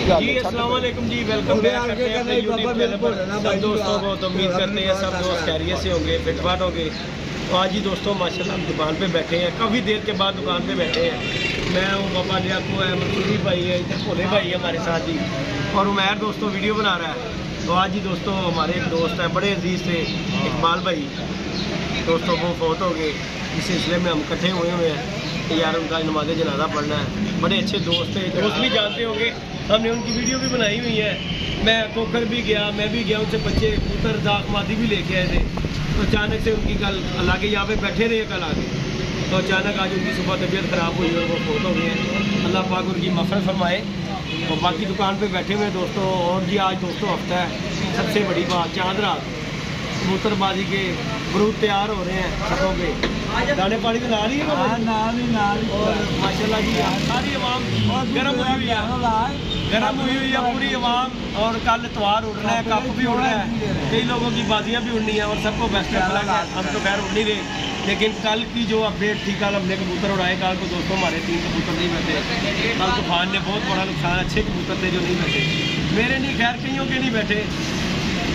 जी अस्सलाम वालेकुम जी, welcome back करते हैं अपने यूट्यूब चैनल पर सब दोस्तों को। तो उम्मीद करते हैं सब दोस्त खैरियत से होंगे, फिटफाट होंगे। तो आज ही दोस्तों माशाल्लाह हम दुकान पे बैठे हैं, काफ़ी देर के बाद दुकान पे बैठे हैं। मैं हूँ बाबा लियाकू है, मंसूरी भाई है, इधर भोले भाई है हमारे साथ जी, और उमैर दोस्तों वीडियो बना रहा है। तो आज ही दोस्तों हमारे एक दोस्त हैं बड़े अजीज़ थे, इकबाल भाई दोस्तों वो फौत हो गए। इस सिलसिले में हम इकट्ठे हुए हैं कि यार उनका नमाज़ जनाजा पढ़ना है। बड़े अच्छे दोस्त थे, दोस्त भी जानते होंगे, हमने उनकी वीडियो भी बनाई हुई है। मैं कोकर भी गया, मैं भी गया, उनसे बच्चे कबूतर दाग मादी भी लेके आए थे। तो अचानक से उनकी कल हालांकि यहाँ पे बैठे रहे कल आके, तो अचानक आज उनकी सुबह तबीयत ख़राब हुई और वो फौत हो गए हैं। अल्लाह पाक उनकी मग़फ़िरत फरमाए। और बाकी दुकान पे बैठे हुए दोस्तों, और जी आज दोस्तों हफ्ता है, सबसे बड़ी बात चाँद रात कबूतरबाजी के बरूद तैयार हो रहे हैं छतों पे, दाने पानी तो ना रही है और माशाल्लाह जी सारी आवाम गर्म हुई हुई है पूरी आवाम। और कल इतवार उड़ना है, कप भी उड़ना है, कई लोगों की बाजियाँ भी उड़नी है और सबको बेस्ट ऑफ लक है। हम तो खैर उड़ नहीं रहे, लेकिन कल की जो अपडेट थी, कल हमने कबूतर उड़ाए। कल को दोस्तों हमारे 3 कबूतर नहीं बैठे। कल तूफान ने बहुत बड़ा नुकसान, अच्छे कबूतर थे जो नहीं बैठे, मेरे नहीं खैर कईयों के नहीं बैठे,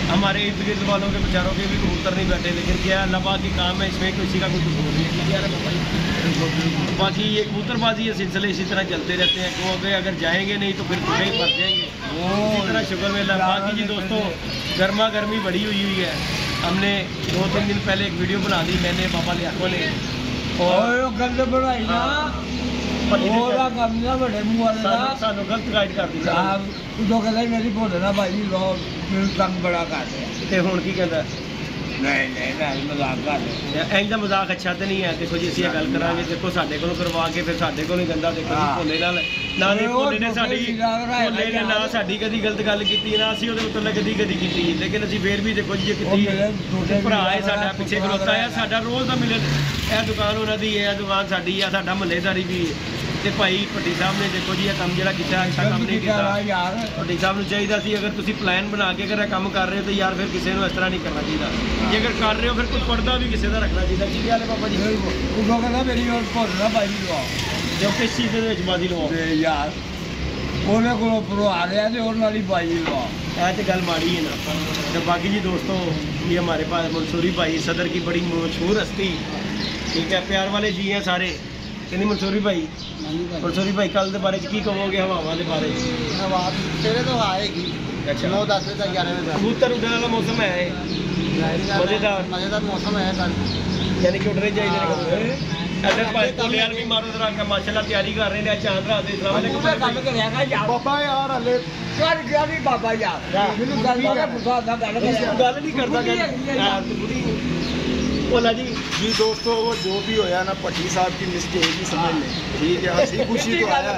हमारे इर्द गिर्द वालों के बेचारों के भी कबूतर नहीं बैठे। लेकिन क्या अल्लाह पाक की काम है, इसमें किसी का कोई कसूर नहीं है। बाकी ये कबूतरबाजी ये सिलसिले इसी तरह चलते रहते हैं, क्योंकि अगर जाएंगे नहीं तो फिर भूखे ही मर जाएंगे। इसी तरह शुक्र में बाकी जी दोस्तों गर्मा गर्मी बड़ी हुई है। हमने 2-3 दिन पहले एक वीडियो बना दी मैंने, बाबा लियाकू ने, और बनाई ना सानू गलत गाइड कर दी मेरी बोले ना भाई लो तंग बड़ा कर हुण की कहता नहीं मजाक कर इंज दा मजाक अच्छा तो नहीं है। देखो जी असीं गल करांगे, देखो साडे कोलों करवा के फिर साडे कोल ही गंदा। देखो जी भोले ना भोले ने ना साडी कदी गलत गल कीती ना असीं उहदे उत्ते कदी कीती, लेकिन असीं फिर भी देखो जी कीती। भरा है साडा पिछे खलोता है, साडा रोज़ दा मिलन, यह दुकान उन्हां दी है, दुकान साडी है, साडा मुहल्लेदारी भी है। तो भाई भट्टी साहब ने देखो जी यह काम जो किया अच्छा काम नहीं किया यार। भट्टी साहब को चाहिए सी अगर तुम प्लान बना के अगर काम कर रहे हो तो यार फिर किसी को इस तरह नहीं करना चाहिए। जे अगर कर रहे हो फिर कुछ पर्दा भी किसी का रखना चाहिए। की गल है बाबा जी? कहना मेरी भोलना बाजी लवाओ, जो किस चीज़ के बाजी लवाओ यार, उन्हें को भरवा रहा है उन्होंने बाजी लवाओ, यह तो गल माड़ी है ना। तो बाकी जी दोस्तों ये हमारे पास मंसूरी भाई सदर की बड़ी मशहूर हस्ती, ठीक है, प्यार वाले जी हैं सारे। नहीं मंसूरी भाई कल के बारे की कहोगे हवावां के बारे? हवा तेरे तो आएगी, अच्छा 9-10 बजे तक 11 बजे कबूतर उड़ने वाला मौसम है, मजेदार मौसम है कल, यानी कि उड़ने चाहिए। इधर भी मारो जरा माशाल्लाह तैयारी कर रहे हैं चांद रात बाबा यार हले बाबा यार गल नहीं करता बोला जी। जी दोस्तों वो जो भी होया ना भट्टी साहब की मिस्टेक ही समझ लें, ठीक है। हंसी खुशी तो आया,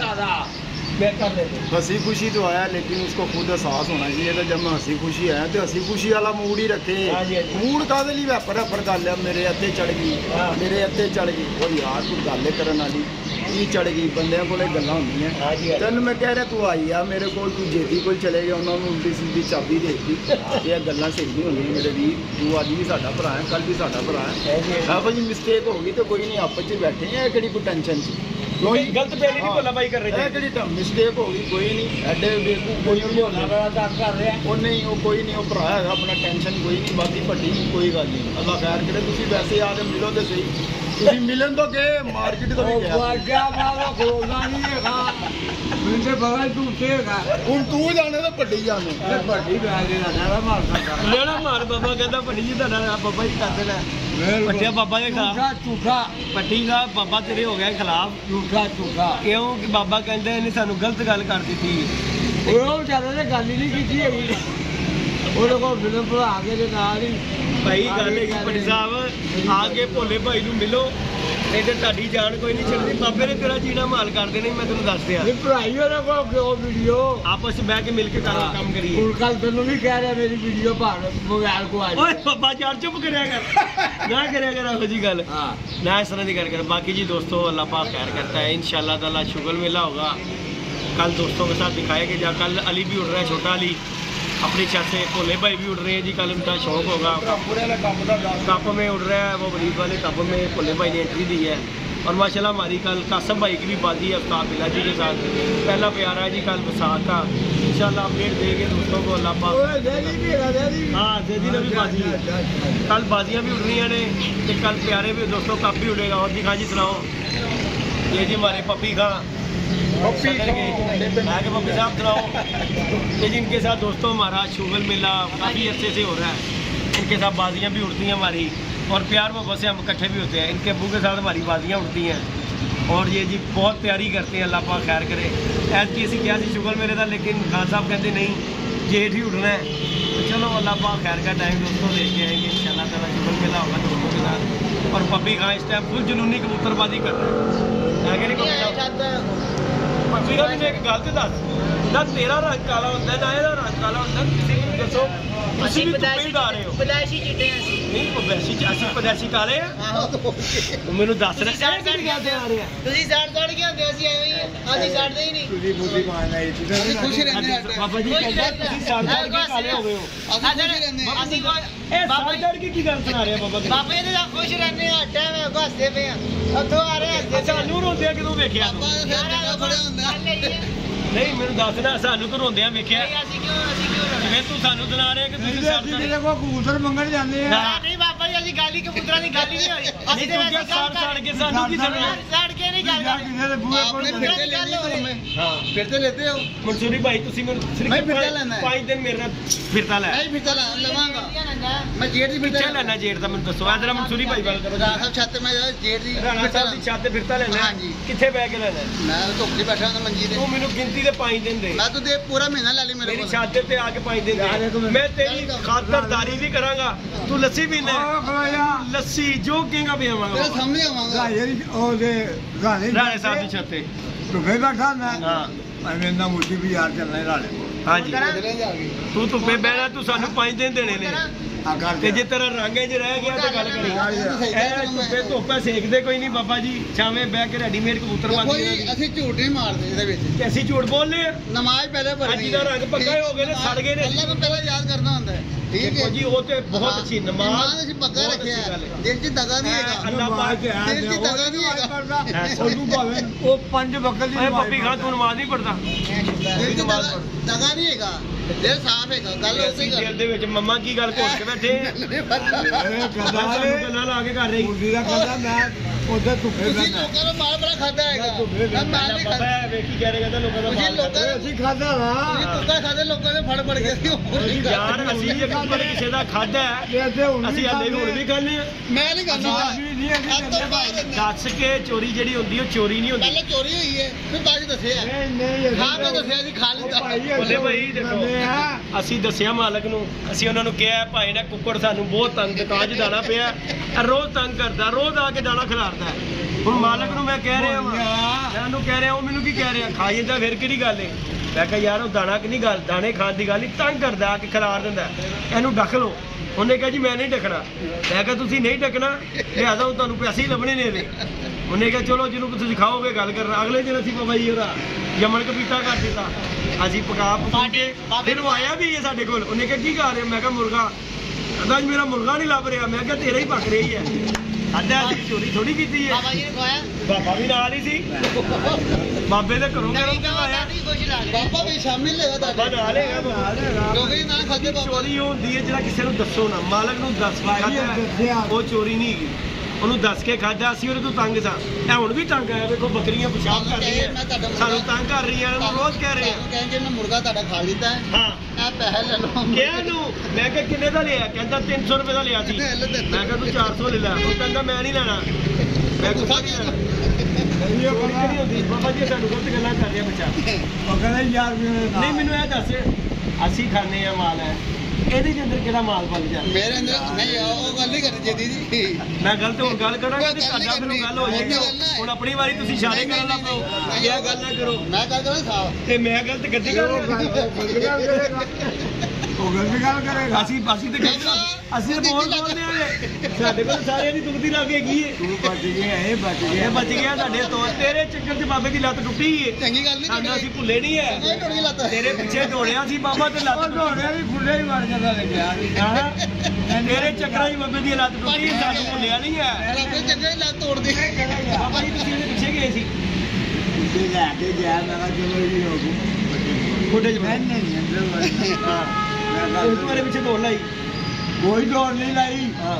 हंसी खुशी तो आया, लेकिन उसको खुद एहसास होना चाहिए था जब मैं हंसी खुशी आया तो हंसी खुशी वाला मूड ही रखे। मूड का व्यापर कर लिया, मेरे हत्थे चढ़ गई, मेरे हत्थे चढ़ गई। और यार तू गल करने वाली की चढ़ गई, बंद को गल्लां होंदियां। तेन मैं कह रहा तू आई आ मेरे को, तू जेदी को चले गया, उन्होंने उल्टी सीधी चाबी देती। ये गल्लां सही नहीं होंदियां मेरे भी, तू अज भी साडा भरा है, कल भी साडा भरा है। हाँ भाई मिस्टेक हो गई तो कोई नहीं, आपस च बैठे हैं, केड़ी कोई टेंशन सी कोई गलत पहले नहीं बोला भाई कर रहे थे, मिस्टेक हो गई कोई नहीं, एडे बेवकूफ कोई नहीं वो नहीं, वो कोई नहीं, वो भरा है अपना, टेंशन कोई नहीं। बाकी भट्टी कोई गल नहीं, अल्लाह खैर करे। तुसीं वैसे आ के मिलो तो सही, तुसीं मिलन तो गए मार्केट तो भी गया ਹੁਣ ਤੂੰ ਜਾਣੇ ਤਾਂ ਭੱਟੀ ਜਾਣੇ ਭੱਟੀ ਲੈਣਾ ਮਾਰ ਬਾਬਾ ਕਹਿੰਦਾ ਭੱਟੀ ਜੀ ਤੁਹਾਡਾ ਬਾਬਾ ਜੀ ਕਰ ਦੇਣਾ ਭੱਟਿਆ ਬਾਬਾ ਦੇ ਖਿਲਾਫ ਝੂਠਾ ਭੱਟੀ ਸਾਹਿਬ ਬਾਬਾ ਤੇਰੇ ਹੋ ਗਿਆ ਖਿਲਾਫ ਝੂਠਾ ਕਿਉਂ ਕਿ ਬਾਬਾ ਕਹਿੰਦੇ ਇਹਨੇ ਸਾਨੂੰ ਗਲਤ ਗੱਲ ਕਰ ਦਿੱਤੀ। ਉਹ ਵਿਚਾਰੇ ਨੇ ਗੱਲ ਹੀ ਨਹੀਂ ਕੀਤੀ ਹੈਗੀ, ਉਹਦੇ ਕੋਲ ਫਿਲਮ ਭਰਾ ਕੇ ਦੇ ਨਾਲ ਹੀ ਭਾਈ ਗੱਲ ਹੈਗੀ। ਭੱਟੀ ਸਾਹਿਬ ਆ ਕੇ ਭੋਲੇ ਭਾਈ ਨੂੰ ਮਿਲੋ, इधर ताड़ी जान कोई नहीं चलती, बाबे ने तेरा जीना माल कर देना। मैं तेन दस दिया वीडियो आपस में बह के मिल के काम करिए। कल तेन भी कह रहा मेरी वीडियो मोबाइल को बाबा यार चुप करिया कर ना करिया कर ऐसी जी गल ना इस तरह की गल कर। बाकी जी दोस्तों अल्लाह पाक खैर करता है, इंशाल्लाह ताला शुगर मेला होगा कल दोस्तों के साथ दिखाएंगे। जा कल अली भी उड़ रहा है, छोटा अली अपनी छत से, भोले भाई भी उड़ रहे हैं जी, कल उनका शौक होगा। कप में उड़ रहा है वो बरीब वाले कप में, भोले भाई ने एंट्री दी है। और माशाल्लाह हमारी कल कासम भाई की भी बाजी है उस्ताद बिला जी के साथ, पहला प्यारा है जी कल वसाख का। इंशाल्लाह अपडेट देंगे दोस्तों को। अल्लाह पाक। हाँ जैदी ने भी बाजी है, कल बाजियाँ भी उड़ रही ने, कल प्यारे भी दोस्तों कप भी उड़ेगा। और जी खां जी सुनाओ। ये जी हमारे पप्पी खां पप्पी साहब सुनाओ। ये जी इनके साथ दोस्तों हमारा शुगर मेला काफ़ी अच्छे से हो रहा है, इनके साथ बाजियाँ भी उड़ती हैं हमारी, और प्यार मोहब्बत से हम इकट्ठे भी होते हैं। इनके अब्बू के साथ हमारी बाजियाँ उड़ती हैं, और ये जी बहुत तैयारी करते हैं। अल्लाह पाक खैर करे। ऐसी किसी क्या सी शुगर मेले था, लेकिन खान साहब कहते नहीं जेठ ही उड़ना है। तो चलो अल्लाह पाक खैर का टाइम दोस्तों लेके आएंगे इंशाल्लाह ताला। शुगर मेला होगा दोस्तों के साथ। और पप्पी खां इस टाइम फुल जुनूनी कबूतरबाजी कर रहा है कि नहीं पप्पी साहब? पप्पी का मैंने एक गल तो दस ना, तेरा रंग काला होता है ना ਇਹਦਾ रंग काला होता है। किसी को दसो ਤੁਸੀਂ ਵੀ ਤੁਪੇ ਡਾ ਰਹੇ ਹੋ। ਪਦਾਇਸ਼ੀ ਚਿੱਟੇ ਅਸੀਂ ਨਹੀਂ, ਪਦਾਇਸ਼ੀ ਅਸੀਂ ਪਦਾਇਸ਼ੀ ਕਾਲੇ ਆ। ਮੈਨੂੰ ਦੱਸ ਰਿਹਾ ਸਾੜ ਸਾੜ ਕੇ ਆਉਂਦੇ ਆ ਰਹੇ ਆ ਤੁਸੀਂ ਸਾੜ ਸਾੜ ਕੇ ਆਉਂਦੇ ਅਸੀਂ ਆਏ ਹੋਈ ਆ ਅਸੀਂ ਸਾੜਦੇ ਹੀ ਨਹੀਂ। ਤੁਸੀਂ ਬੁੱਧੀ ਮਾਰਨਾ ਇਹ ਚੀਜ਼ਾਂ ਅਸੀਂ ਖੁਸ਼ ਰਹਿੰਦੇ ਆ ਬਾਬਾ ਜੀ ਕਹਿੰਦਾ ਤੁਸੀਂ ਸਾੜ ਸਾੜ ਕੇ ਕਾਲੇ ਹੋ ਗਏ ਹੋ। ਅਸੀਂ ਖੁਸ਼ ਰਹਿੰਦੇ ਆ। ਅਸੀਂ ਇਹ ਸਾੜ ਸਾੜ ਕੇ ਕੀ ਗੱਲ ਸੁਣਾ ਰਹੇ ਆ ਬਾਬਾ ਜੀ? ਬਾਬਾ ਇਹਦੇ ਨਾਲ ਖੁਸ਼ ਰਹਿੰਦੇ ਆ, ਟਾਈਮ ਹੈ ਹੱਸਦੇ ਪਏ ਆ, ਉੱਥੋਂ ਆ ਰਹੇ ਹੱਸਦੇ। ਸਾਨੂੰ ਰੋਂਦੇ ਆ ਕਿਦੋਂ ਵੇਖਿਆ ਤੂੰ? ਨਹੀਂ ਮੈਨੂੰ ਦੱਸ ਨਾ, ਸਾਨੂੰ ਤੂੰ ਰੋਂਦਿਆਂ ਵੇਖਿਆ? ਅਸੀਂ ਕਿਉਂ ਜਿਵੇਂ ਤੂੰ ਸਾਨੂੰ ਸੁਣਾ ਰਿਹਾ ਕਿ ਤੁਸੀਂ ਮੇਰੇ ਕੋਲ ਕਬੂਤਰ ਮੰਗਣ ਜਾਂਦੇ ਆ। ਨਹੀਂ ਬਾਬਾ ਜੀ ਅਸੀਂ ਗਾਲੀ ਕਬੂਤਰਾਂ ਦੀ ਗੱਲ ਹੀ ਨਹੀਂ ਹੋਈ। ਅਸੀਂ ਤੇ ਵੈਸੇ ਸਾੜ ਕੇ ਸਾਨੂੰ ਕੀ ਸੁਣਨਾ? ਸਾੜ ਕੇ ਨਹੀਂ ਗੱਲ ਕਰਦੇ। ਕਿਸੇ ਦੇ ਬੂਹੇ ਕੋਲ ਫਿਰਤੇ ਲੈਣੀ ਤੁਮੇ। ਹਾਂ ਫਿਰਤੇ ਲੈਤੇ ਹੋ ਮਨਸੂਰੀ ਭਾਈ, ਤੁਸੀਂ ਮੈਨੂੰ ਸਿਰਫ 5 ਦਿਨ ਮੇਰੇ ਨਾਲ ਫਿਰਤਾ ਲੈ। ਨਹੀਂ ਫਿਰਤਾ ਲਵਾਂਗਾ ਮੈਂ, ਜੇਠ ਦੀ ਫਿਰਤਾ ਲੈਣਾ। ਜੇਠ ਦਾ ਮੈਨੂੰ ਦੱਸੋ। ਜਰਾ ਮਨਸੂਰੀ ਭਾਈ ਗੱਲ ਕਰੋ। ਰਾਣਾ ਸਾਹਿਬ ਛੱਤ ਮੈਂ ਜੇਠ ਦੀ ਰਾਣਾ ਸਾਹਿਬ ਦੀ ਛੱਤ ਤੇ ਫਿਰਤਾ ਲੈਣਾ। ਹਾਂਜੀ ਕਿੱਥੇ ਬੈ ਕੇ ਲੈਣਾ? ਮੈਂ ਧੁੱਪ 'ਚ ਬੈਠਾ ਹਾਂ ਮੰਜੀ ਤੇ। ਤੂੰ ਮੈਨੂੰ ਗਿਣਤੀ ਦੇ 5 ਦਿਨ ਦੇ। ਮੈਂ ਤੂੰ ਦੇ ਪੂਰਾ ਮਹੀਨਾ ਲੈ ਲਈ ਮੇਰੇ ਕੋਲ। ਮੇਰੀ ਛੱਤ ਤੇ ਆ ਕੇ 5 ਦਿਨ ਦੇ। मैं तेरी खातरदारी भी करांगा। तू लस्सी पीना है, लस्सी जो कहेगा भी आवांगा। सामने आवांगा राणे साहब की छत पे धुप्पे बैठा मैं। हां मैं ना मुझे भी यार चलना है राणे। हां जी तू धुप्पे बैठा, तू सानू 5 दिन देने ने। ਤੇ ਜੇ ਤੇਰਾ ਰੰਗ ਇੰਜ ਰਹਿ ਗਿਆ ਤਾਂ ਗੱਲ ਕਰੀ। ਇਹ ਧੁੱਪੇ ਧੁੱਪੇ ਸੇਕਦੇ ਕੋਈ ਨਹੀਂ ਬਾਬਾ ਜੀ, ਛਾਵੇਂ ਬਹਿ ਕੇ ਰੈਡੀਮੇਡ ਕਬੂਤਰ ਬਣਦੇ ਨੇ। ਅਸੀਂ ਝੂਠ ਨਹੀਂ ਮਾਰਦੇ ਇਹਦੇ ਵਿੱਚ, ਕਿ ਅਸੀਂ ਝੂਠ ਬੋਲਦੇ ਆ। ਨਮਾਜ਼ ਪਹਿਲੇ ਪੜ੍ਹਨੀ। ਅੱਜ ਦਾ ਰੰਗ ਪੱਕਾ ਹੋ ਗਏ ਨੇ, ਸੜ ਗਏ ਨੇ। ਅੱਲਾਹ ਨੂੰ ਪਹਿਲਾਂ ਯਾਦ ਕਰਨਾ ਹੁੰਦਾ ਹੈ। ਠੀਕ ਹੈ ਜੀ, ਉਹ ਤੇ ਬਹੁਤ ਅੱਛੀ ਨਮਾਜ਼ ਅਸੀਂ ਪੱਕਾ ਰੱਖਿਆ ਹੈ। ਦਿਲ 'ਚ ਦਗਾ ਨਹੀਂ ਹੈਗਾ। ਅੱਲਾਹ ਪਾਕ ਦਿਲ 'ਚ ਦਗਾ ਨਹੀਂ ਹੈਗਾ। ਉਹਨੂੰ ਭਾਵੇਂ ਉਹ 5 ਵਕਤ ਦੀ ਨਮਾਜ਼। ਪੱਪੀ ਖਾਂ ਤੂੰ ਨਮਾਜ਼ ਨਹੀਂ ਪੜਦਾ? ਦਿਲ 'ਚ ਦਗਾ ਨਹੀਂ ਹੈਗਾ, ਦਿਲ ਸਾਫ਼ ਹੈਗਾ। ਗੱਲ ਉਸੇ ਗੱਲ ਦਿਲ ਦੇ ਵਿੱਚ ਮੰਮਾ ਕੀ ਗੱਲ ਘੋਟ ਕੇ ਬੈਠੇ ਗੱਲਾਂ ਲਾ ਕੇ ਕਰ ਰਹੀ ਮੁਰਗੀ ਦਾ ਕਹਿੰਦਾ ਮੈਂ ਉਧਰ ਧੁੱਪੇ ਬੈਠਾ। ਲੋਕਾਂ ਦਾ ਮਾਲ ਬੜਾ ਖਾਦਾ ਹੈਗਾ। ਮੈਂ ਮਾਲ ਨਹੀਂ ਖਾਦਾ। ਵੇਖੀ ਕਹਿ ਰਹੇ ਕਹਿੰਦਾ ਲੋਕਾਂ ਦਾ ਮਾਲ ਅਸੀਂ ਖਾਦਾ ਵਾ। ਤੁਸੀਂ ਧੋਖਾ ਖਾਦੇ ਲੋਕਾਂ ਦੇ ਫੜ ਫੜ ਕੇ। ਯਾਰ ਅਸੀਂ ਇੱਕ ਵਾਰ ਕਿਸੇ ਦਾ ਖਾਦਾ ਅਸੀਂ ਹਲੇ ਹੁਣ ਵੀ ਖਾਂਦੇ ਆ। ਮੈਂ ਨਹੀਂ ਖਾਂਦਾ। ਦੱਸ ਕੇ ਚੋਰੀ ਜਿਹੜੀ ਹੁੰਦੀ ਉਹ ਚੋਰੀ ਨਹੀਂ ਹੁੰਦੀ। ਪਹਿਲੇ ਚੋਰੀ ਹੋਈ ਹੈ ਫਿਰ ਬਾਅਦ ਦੱਸਿਆ। ਨਹੀਂ ਖਾ ਕੇ ਦੱਸਿਆ ਸੀ ਖਾ ਲਿੱਤਾ। ਬੋਲੇ ਭਾਈ ਦੇਖੋ ਅਸੀਂ ਦੱਸਿਆ ਮਾਲਕ ਨੂੰ, ਅਸੀਂ ਉਹਨਾਂ ਨੂੰ ਕਿਹਾ ਭਾਈ ਨੇ ਕੁੱਕੜ ਸਾਨੂੰ ਬਹੁਤ ਤੰਗ ਦੁਕਾਨ 'ਚ ਦਾਣਾ ਪਿਆ, ਰੋਜ਼ ਤੰਗ ਕਰਦਾ, ਰੋਜ਼ ਆ ਕੇ ਦਾਣਾ ਖਿਲਾਰਦਾ। ਹੁਣ ਮਾਲਕ ਨੂੰ ਮੈਂ ਕਹਿ ਰਿਹਾ ਮੈਂ ਉਹਨੂੰ ਕਹਿ ਰਿਹਾ, ਉਹ ਮੈਨੂੰ ਕੀ ਕਹਿ ਰਿਹਾ ਖਾਈ ਜਾਂਦਾ ਫਿਰ ਕਿਹੜੀ ਗੱਲ ਹੈ। ਮੈਂ ਕਿਹਾ ਯਾਰ ਉਹ ਦਾਣਾ ਕਿ ਨਹੀਂ ਗੱਲ, ਦਾਣੇ ਖਾਣ ਦੀ ਗੱਲ ਨਹੀਂ, ਤੰਗ ਕਰਦਾ ਆ ਕੇ ਖਿਲਾਰ ਦਿੰਦਾ, ਇਹਨੂੰ ਡੱਕ ਲਓ। ਉਹਨੇ ਕਿਹਾ ਜੀ ਮੈਂ ਨਹੀਂ ਡੱਕਣਾ। ਮੈਂ ਕਿਹਾ ਤੁਸੀਂ ਨਹੀਂ ਡੱਕਣਾ ਲਿਆਦਾ ਉਹ ਤੁਹਾਨੂੰ ਪੈਸੇ ਹੀ ਲੱਭਣੇ ਨੇ ਇਹਦੇ। ਉਹਨੇ ਕਿਹਾ ਚਲੋ ਜਿਹਨੂੰ ਤੁਸੀਂ ਖਾਓਗੇ ਗੱਲ ਕਰਨਾ। ਅਗਲੇ ਦਿਨ ਅਸੀਂ ਬਾਬਾ ਜੀ ਉਹਦਾ ਯਮਨ ਕਬੀਤਾ ਕਰ ਦਿੱਤਾ। ਅਸੀਂ ਪਕਾ ਕੇ ਫਿਰ ਉਹ ਆਇਆ ਵੀ ਹੈ ਸਾਡੇ ਕੋਲ। ਉਹਨੇ ਕਿਹਾ ਕੀ ਕਰ ਰਿਹਾ? ਮੈਂ ਕਿਹਾ ਮੁਰਗਾ। ਕਹਿੰਦਾ ਜੀ ਮੇਰਾ ਮੁਰਗਾ ਨਹੀਂ ਲੱਭ ਰਿਹਾ। ਮੈਂ ਕਿਹਾ ਤੇਰਾ ਹੀ ਪੱਕ ਰਹੀ ਹੈ। ਅੱਧਾ ਅਸੀਂ ਚੋਰੀ ਥੋੜੀ ਕੀਤੀ ਹੈ। ਬਾਬਾ ਜੀ ਨੇ ਖਵਾਇਆ, ਬਾਬਾ ਵੀ ਨਾਲ ਹੀ ਸੀ। ਬਾਬੇ ਦੇ ਘਰੋਂ ਬਾਬਾ ਵੀ ਸ਼ਾਮਿਲ ਹੈਗਾ, ਬਾਬਾ ਨਾਲ ਹੈਗਾ। ਕਿਉਂਕਿ ਨਾ ਖਾਦੇ ਚੋਰੀ ਹੁੰਦੀ ਹੈ ਜਿਹੜਾ ਕਿਸੇ ਨੂੰ ਦੱਸੋ ਨਾ, ਮਾਲਕ ਨੂੰ ਦੱਸ ਕੇ ਖਾਦਾ ਉਹ ਚੋਰੀ ਨਹੀਂ ਹੈਗੀ। ਉਹਨੂੰ ਦੱਸ ਕੇ ਖਾਦਾ। ਅਸੀਂ ਉਹਦੇ ਤੋਂ ਤੰਗ ਸਾਂ। ਇਹ ਹੁਣ ਵੀ ਤੰਗ ਆਇਆ। ਵੇਖੋ ਬੱਕਰੀਆਂ ਪਿਸ਼ਾਬ ਕਰ ਰਹੀਆਂ, ਸਾਨੂੰ ਤੰਗ ਕਰ ਰਹੀਆਂ। ਉਹਨੂੰ ਰੋਜ਼ ਕਹਿ ਰਹੇ ਆ ਕਹਿੰਦੇ ਮੈਂ ਮੁਰਗਾ ਤੁਹਾਡਾ ਖਾ ਲਿੱਤਾ ਹੈ। ਹਾਂ ਇਹ ਪੈਸੇ ਲੈ ਲਓ। ਕਿਹਾ ਨੂੰ ਮੈਂ ਕਿਹਾ ਕਿੰਨੇ ਦਾ ਲਿਆ? ਕਹਿੰਦਾ 300 ਰੁਪਏ ਦਾ ਲਿਆ ਸੀ। ਮੈਂ ਕਿਹਾ ਤੂੰ 400 ਲੈ ਲੈ। ਉਹ ਕਹਿੰਦਾ ਮੈਂ ਨਹੀਂ ਲੈਣਾ। ਮੈਂ ਗੁੱਸਾ ਨਹੀਂ ਲੈਣਾ। ਬਾਬਾ ਜੀ ਸਾਨੂੰ ਗਲਤ ਗੱਲਾਂ ਕਰ ਰਿਹਾ ਬੱਚਾ। ਉਹ ਕਹਿੰਦਾ ਯਾਰ ਨਹੀਂ ਮੈਨੂੰ ਇਹ ਦੱਸ ਅਸੀਂ ਖਾਂਦੇ ਆ ਮਾਲ ਹੈ, ਇਹਦੇ ਅੰਦਰ ਕਿਹੜਾ ਮਾਲ ਬਣ ਜਾ? ਮੇਰੇ ਅੰਦਰ ਨਹੀਂ ਉਹ ਗੱਲ ਨਹੀਂ ਕਰਨੀ ਚਾਹੀਦੀ ਜੀ। ਮੈਂ ਗਲਤ ਹੁਣ ਗੱਲ ਕਰਾਂਗਾ ਤੇ ਸਾਡਾ ਮੈਨੂੰ ਗੱਲ ਹੋ ਜਾਏਗੀ। ਹੁਣ ਆਪਣੀ ਵਾਰੀ ਤੁਸੀਂ ਇਸ਼ਾਰੇ ਕਰਨ ਲੱਗ ਪਓ। ਇਹ ਗੱਲ ਨਾ ਕਰੋ। ਮੈਂ ਗੱਲ ਕਰਾਂ ਸਾਹ ਤੇ ਮੈਂ ਗਲਤ ਗੱਡੀ ਕਰ ਰਿਹਾ। ਉਹ ਗਲਤ ਗੱਲ ਕਰੇਗਾ। ਅਸੀਂ ਤੇ ਅਸੀਂ ਬਹੁਤ ਬੋਲਦੇ ਆ। ਸਾਡੇ ਕੋਲ ਸਾਰਿਆਂ ਦੀ ਦੁਖਦੀ ਲੱਗ ਗਈ ਹੈ। ਤੂੰ ਬਚ ਗਿਆ, ਇਹ ਬਚ ਗਿਆ, ਬਚ ਗਿਆ ਸਾਡੇ ਤੋਂ। ਤੇਰੇ ਚੱਕਰ 'ਚ ਬਾਬੇ ਦੀ ਲੱਤ ਟੁੱਟੀ ਹੈ। ਚੰਗੀ ਗੱਲ ਨਹੀਂ, ਸਾਡਾ ਅਸੀਂ ਭੁੱਲੇ ਨਹੀਂ ਹੈ। ਤੇਰੇ ਪਿੱਛੇ ਦੌੜਿਆ ਸੀ ਬਾਬਾ ਤੇ ਲੱਤ ਦੌੜਿਆ ਵੀ ਖੁੱਲੇ ਹੀ ਮਾਰ ਜਾਂਦਾ ਲੱਗਿਆ। ਤੇਰੇ ਚੱਕਰਾਂ 'ਚ ਬਾਬੇ ਦੀ ਲੱਤ ਟੁੱਟੀ, ਸਾਨੂੰ ਭੁੱਲਿਆ ਨਹੀਂ ਹੈ। ਆਪਣੇ ਚੱਕਰਾਂ 'ਚ ਲੱਤ ਤੋੜਦੇ ਬਾਬਾ ਜੀ। ਤੁਸੀਂ ਇਹਦੇ ਪਿੱਛੇ ਗਏ ਸੀ, ਲੈ ਕੇ ਗਿਆ। ਮੈਂ ਕਿਹਾ ਚਲੋ ਜੀ ਹੋ ਗਈ। ਖੋਡੇ ਚ हाँ ਉਸ ਬਾਰੇ ਪਿੱਛੇ ਦੌੜ ਲਾਈ कोई दौड़ नहीं लाई ਹਾਂ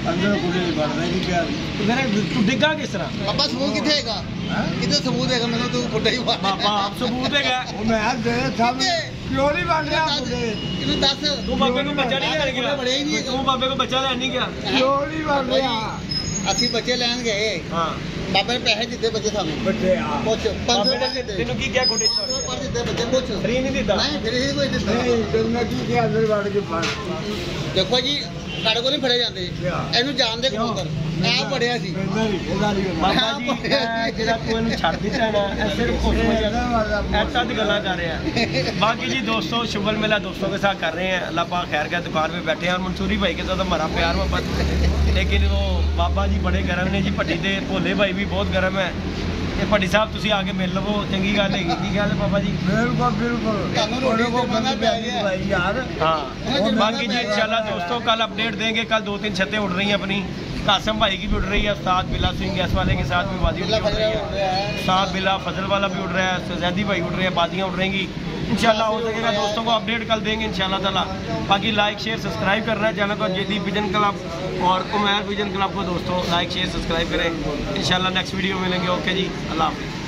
अंदर खुले बढ़ना नहीं क्या ਮੇਰੇ ਤੂੰ ਡਿੱਗਾ ਕਿਸ ਤਰ੍ਹਾਂ ਬਾਬਾ ਸਬੂਤ ਕਿੱਥੇ ਹੈਗਾ ਕਿੱਥੇ ਸਬੂਤ ਹੈਗਾ ਮੈਨੂੰ ਤੂੰ ਫੁੱਟਾ ਹੀ ਮਾਰ ਬਾਬਾ ਆਪ ਸਬੂਤ ਹੈਗਾ वो मैं दे सब क्यों नहीं बन रहा मुझे ਇਹਨੂੰ ਦੱਸ ਤੂੰ ਬਾਬੇ ਕੋਲ ਬੱਚਾ ਨਹੀਂ ਲੈਣ ਗਿਆ ਬੜਿਆ ਹੀ ਨਹੀਂ ਹੈਗਾ। ਤੂੰ ਬਾਬੇ ਕੋਲ ਬੱਚਾ ਲੈਣ ਨਹੀਂ ਗਿਆ क्यों नहीं बन रहा ਅਸੀਂ ਬੱਚੇ ਲੈਣ ਗਏ ਹਾਂ ਬਾਬੇ ਨੇ ਪੈਸੇ ਦਿੱਤੇ ਬੱਚੇ ਸਾਨੂੰ बच्चे आ ਪੁੱਛ 500 ਬਾਬੇ ਰੁਪਏ ਨੇ ਦਿੱਤੇ ਤੈਨੂੰ ਕੀ ਕਿਹਾ ਖੋਡੇ 500 ਰੁਪਏ ਦਿੱਤੇ ਬੱਚੇ ਪੁੱਛ ਫਰੀ ਨਹੀਂ ਦਿੱਤਾ ਨਹੀਂ ਫਿਰ ਇਹ ਕੋਈ ਦਿੱਤਾ नहीं तो मैं की के अंदर बढ़ के फंस ਦੇਖੋ ਜੀ ਸਾਡੇ ਕੋਲ ਨਹੀਂ ਫੜੇ ਜਾਂਦੇ ਇਹਨੂੰ ਜਾਣਦੇ ਕਬੂਤਰ ਆ ਪੜਿਆ ਸੀ ਬਾਬਾ ਜੀ ਇਹ ਜਿਹੜਾ ਤੂੰ ਇਹਨੂੰ ਛੱਡ ਦਿੱਤਾ ਨਾ ਇਹ ਸਿਰਫ ਖੁਸ਼ ਹੋ ਜਾਂਦਾ ऐसा ਦੀ ਗੱਲਾਂ ਕਰ ਰਿਹਾ बाकी जी दोस्तों शुभल मेला दोस्तों के साथ कर रहे हैं अल्लाह पाक खैर का दुकान पे बैठे हैं और मंसूरी भाई के साथ हमारा प्यार मोहब्बत लेकिन वो बाबा जी बड़े गर्म ने जी भट्टी ਦੇ ਭੋਲੇ भाई भी बहुत गर्म है ਇਹ ਭੱਟੀ ਸਾਹਿਬ ਤੁਸੀਂ ਆ ਕੇ ਮਿਲ ਲਵੋ ਚੰਗੀ ਗੱਲ ਹੈਗੀ ਕੀ ਗੱਲ ਹੈ ਬਾਬਾ ਜੀ बिल्कुल ਤੁਹਾਨੂੰ ਰੋਟੀ ਤੇ ਬਣਾ ਪੈ ਗਿਆ भाई यार हाँ बाकी जी इंशाल्लाह दोस्तों कल अपडेट देंगे कल 2-3 छतें उड़ रही हैं अपनी कासम भाई की भी उड़ रही है उस्ताद बिला सिंह गैस वाले के साथ भी बाजी उड़ रही है उस्ताद बिला फजल वाला भी उड़ रहा है सजैदी भाई उड़ रहे हैं बाजियाँ उड़ रहेंगी इंशाल्लाह हो सकेगा दोस्तों को अपडेट कल देंगे इंशाल्लाह ताला बाकी लाइक शेयर सब्सक्राइब करना है चैनल को जेडी विजन क्लब और उमैर विजन क्लब को दोस्तों लाइक शेयर सब्सक्राइब करें इंशाल्लाह नेक्स्ट वीडियो मिलेंगे ओके जी अल्लाह हाफिज़।